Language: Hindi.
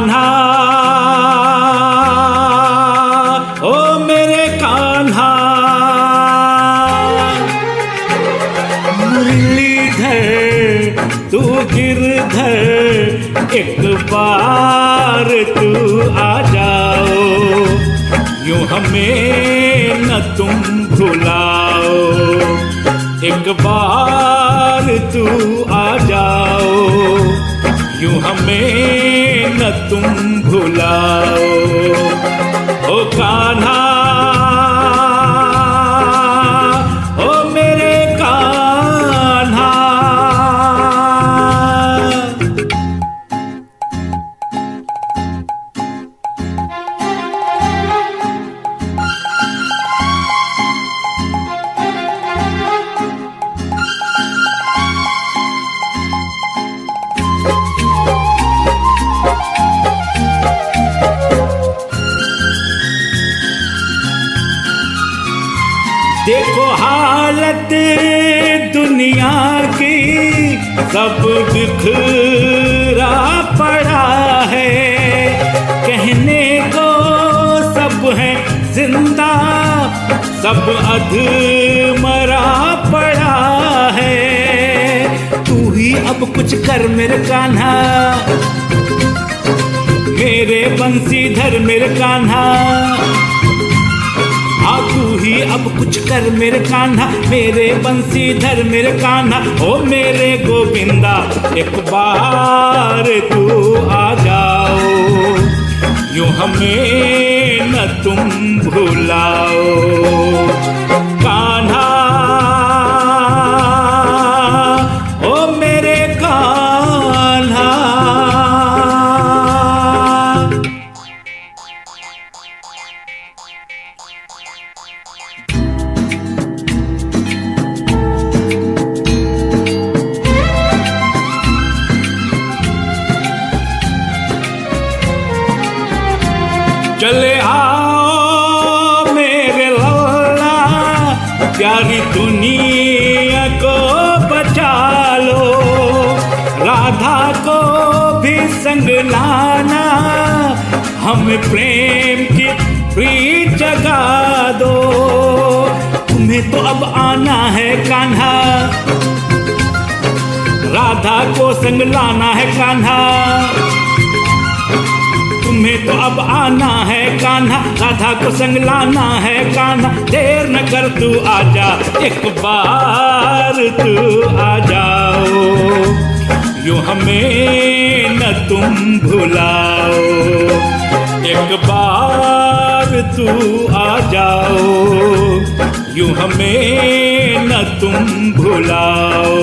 कान्हा, ओ मेरे कान्हा, मुरलीधर तू गिरधर एक बार तू आ जाओ, यूं हमें न तुम भुलाओ, एक बार तू आ जाओ, यूं हमें न तुम भुलाओ। ओ कान्हा, ओ मेरे कान्हा। देखो हालत दुनिया की, सब बिखरा पड़ा है, कहने को सब है जिंदा, सब अधमरा पड़ा है। तू ही अब कुछ कर मेरे कान्हा, मेरे बंसीधर मेरे कान्हा, हाँ तू ही अब कुछ कर मेरे कान्हा, मेरे बंसीधर मेरे कान्हा, ओ मेरे गोविंदा एक बार तू आ जाओ, यूं हमें न तुम भुलाओ। कान्हा, ओ मेरे कान्हा। चले आओ मेरे लल्ला, प्यारी दुनिया को बचा लो, राधा को भी संग लाना, हमें प्रेम की प्रीत जगा दो। तुम्हें तो अब आना है कान्हा, राधा को संग लाना है कान्हा, तुम्हें तो अब आना है कान्हा, राधा को संग लाना है कान्हा, देर न कर तू आजा, एक बार तू आ जाओ, यूं हमें न तुम भुलाओ, एक बार तू आ जाओ, यूं हमें न तुम भुलाओ।